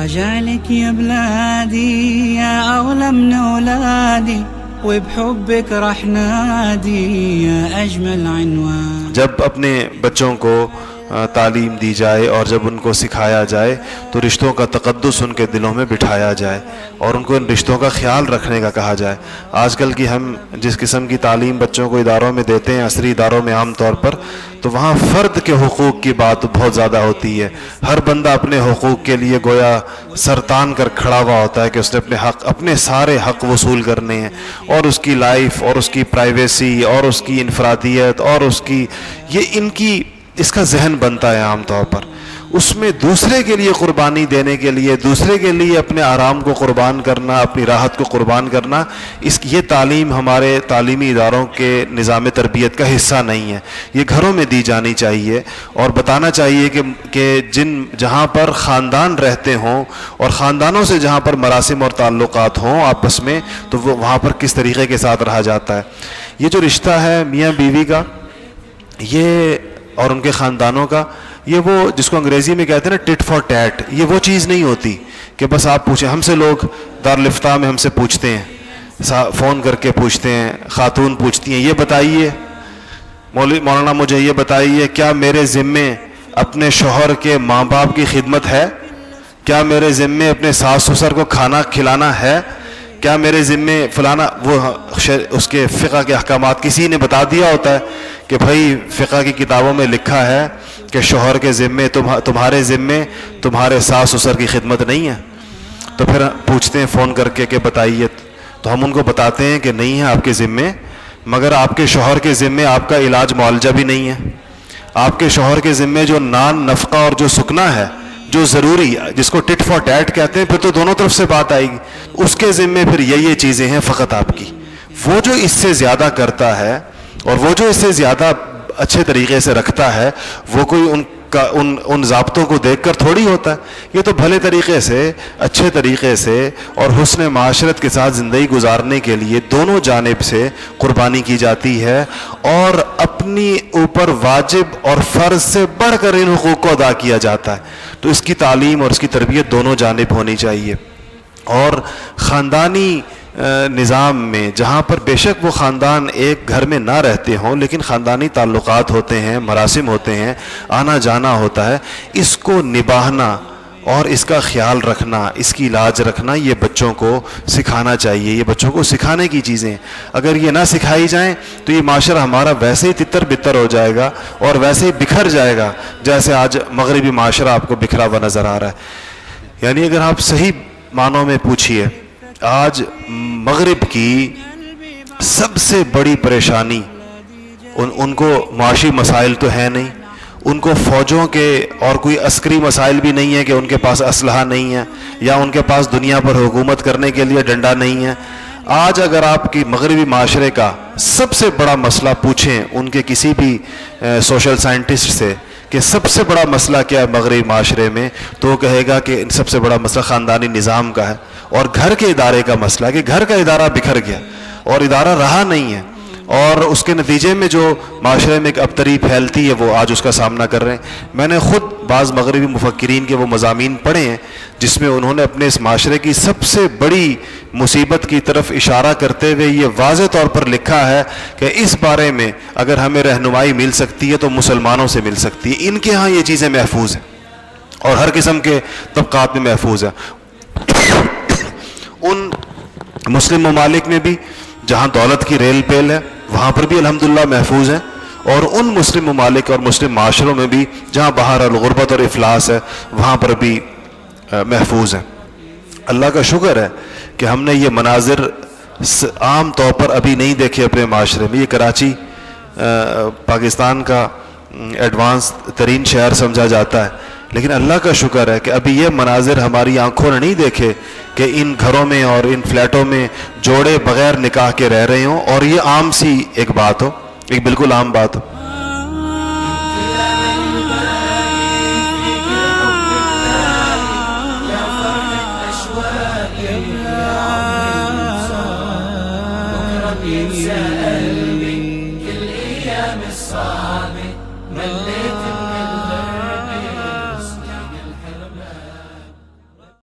راجع لك يا بلادي يا أغلى من أولادي وبحبك رح نادي يا أجمل عنوان. جب اپنے بچوں کو تعلیم دی جائے اور جب ان کو سکھایا جائے تو رشتوں کا تقدس ان کے دلوں میں بٹھایا جائے اور ان کو ان رشتوں کا خیال رکھنے کا کہا جائے. آج کل کی ہم جس قسم کی تعلیم بچوں کو اداروں میں دیتے ہیں، عصری اداروں میں عام طور پر، تو وہاں فرد کے حقوق کی بات بہت زیادہ ہوتی ہے. ہر بندہ اپنے حقوق کے لیے گویا سر تان کر کھڑا ہوا ہوتا ہے کہ اس نے اپنے سارے حق وصول کرنے ہیں، اور اس کی لائف اور اس کی پرائیویسی اور اس کی انفرادیت اور اس کا ذہن بنتا ہے عام طور پر. اس میں دوسرے کے لیے قربانی دینے کے لیے، دوسرے کے لیے اپنے آرام کو قربان کرنا، اپنی راحت کو قربان کرنا، یہ تعلیم ہمارے تعلیمی اداروں کے نظام تربیت کا حصہ نہیں ہے. یہ گھروں میں دی جانی چاہیے اور بتانا چاہیے کہ جہاں پر خاندان رہتے ہوں اور خاندانوں سے جہاں پر مراسم اور تعلقات ہوں آپس میں، تو وہاں پر کس طریقے کے ساتھ رہا جاتا ہے. یہ جو رشتہ ہے میاں بیوی کا، یہ اور ان کے خاندانوں کا، یہ وہ جس کو انگریزی میں کہتے ہیں نا ٹٹ فار ٹیٹ، یہ وہ چیز نہیں ہوتی کہ بس آپ پوچھیں. ہم سے لوگ دارالفتاح میں ہم سے پوچھتے ہیں، فون کر کے پوچھتے ہیں، خاتون پوچھتی ہیں، یہ بتائیے مولانا مجھے یہ بتائیے، کیا میرے ذمے اپنے شوہر کے ماں باپ کی خدمت ہے؟ کیا میرے ذمے اپنے ساس سسر کو کھانا کھلانا ہے؟ کیا میرے ذمے فلانا؟ وہ اس کے فقہ کے احکامات کسی نے بتا دیا ہوتا ہے کہ بھائی فقہ کی کتابوں میں لکھا ہے کہ شوہر کے ذمے تمہارے ذمے تمہارے ساس سسر کی خدمت نہیں ہے. تو پھر پوچھتے ہیں فون کر کے کہ بتائیے، تو ہم ان کو بتاتے ہیں کہ نہیں ہے آپ کے ذمے، مگر آپ کے شوہر کے ذمے آپ کا علاج معالجہ بھی نہیں ہے. آپ کے شوہر کے ذمے جو نان نفقہ اور جو سکنا ہے، جو ضروری، جس کو ٹٹ فار ٹیٹ کہتے ہیں، پھر تو دونوں طرف سے بات آئے گی. اس کے ذمے پھر یہ چیزیں ہیں فقط آپ کی. وہ جو اس سے زیادہ کرتا ہے اور وہ جو اس سے زیادہ اچھے طریقے سے رکھتا ہے، وہ کوئی ان ضابطوں کو دیکھ کر تھوڑی ہوتا ہے. یہ تو بھلے طریقے سے، اچھے طریقے سے اور حسن معاشرت کے ساتھ زندگی گزارنے کے لیے دونوں جانب سے قربانی کی جاتی ہے، اور اپنی اوپر واجب اور فرض سے بڑھ کر ان حقوق کو ادا کیا جاتا ہے. تو اس کی تعلیم اور اس کی تربیت دونوں جانب ہونی چاہیے. اور خاندانی نظام میں جہاں پر بے شک وہ خاندان ایک گھر میں نہ رہتے ہوں، لیکن خاندانی تعلقات ہوتے ہیں، مراسم ہوتے ہیں، آنا جانا ہوتا ہے، اس کو نبھانا اور اس کا خیال رکھنا، اس کی لاج رکھنا، یہ بچوں کو سکھانا چاہیے. یہ بچوں کو سکھانے کی چیزیں. اگر یہ نہ سکھائی جائیں تو یہ معاشرہ ہمارا ویسے ہی تتر بتر ہو جائے گا اور ویسے ہی بکھر جائے گا جیسے آج مغربی معاشرہ آپ کو بکھرا ہوا نظر آ رہا ہے. یعنی اگر آپ صحیح معنوں میں پوچھئے، آج مغرب کی سب سے بڑی پریشانی، ان کو معاشی مسائل تو ہے نہیں، ان کو فوجوں کے اور کوئی عسکری مسائل بھی نہیں ہے کہ ان کے پاس اسلحہ نہیں ہے یا ان کے پاس دنیا پر حکومت کرنے کے لیے ڈنڈا نہیں ہے. آج اگر آپ کی مغربی معاشرے کا سب سے بڑا مسئلہ پوچھیں ان کے کسی بھی سوشل سائنٹسٹ سے کہ سب سے بڑا مسئلہ کیا ہے مغربی معاشرے میں، تو وہ کہے گا کہ سب سے بڑا مسئلہ خاندانی نظام کا ہے اور گھر کے ادارے کا مسئلہ، کہ گھر کا ادارہ بکھر گیا اور ادارہ رہا نہیں ہے، اور اس کے نتیجے میں جو معاشرے میں ایک ابتری پھیلتی ہے وہ آج اس کا سامنا کر رہے ہیں. میں نے خود بعض مغربی مفکرین کے وہ مضامین پڑھے ہیں جس میں انہوں نے اپنے اس معاشرے کی سب سے بڑی مصیبت کی طرف اشارہ کرتے ہوئے یہ واضح طور پر لکھا ہے کہ اس بارے میں اگر ہمیں رہنمائی مل سکتی ہے تو مسلمانوں سے مل سکتی ہے. ان کے ہاں یہ چیزیں محفوظ ہیں اور ہر قسم کے طبقات میں محفوظ ہیں. ان مسلم ممالک میں بھی جہاں دولت کی ریل پیل ہے وہاں پر بھی الحمدللہ محفوظ ہیں، اور ان مسلم ممالک اور مسلم معاشروں میں بھی جہاں بہر الغربت اور افلاس ہے وہاں پر بھی محفوظ ہیں. اللہ کا شکر ہے کہ ہم نے یہ مناظر عام طور پر ابھی نہیں دیکھے اپنے معاشرے میں. یہ کراچی پاکستان کا ایڈوانس ترین شہر سمجھا جاتا ہے، لیکن اللہ کا شکر ہے کہ ابھی یہ مناظر ہماری آنکھوں نے نہیں دیکھے کہ ان گھروں میں اور ان فلیٹوں میں جوڑے بغیر نکاح کے رہ رہے ہوں اور یہ عام سی ایک بات ہو، ایک بالکل عام بات ہو. كل ايام الصعبة مليت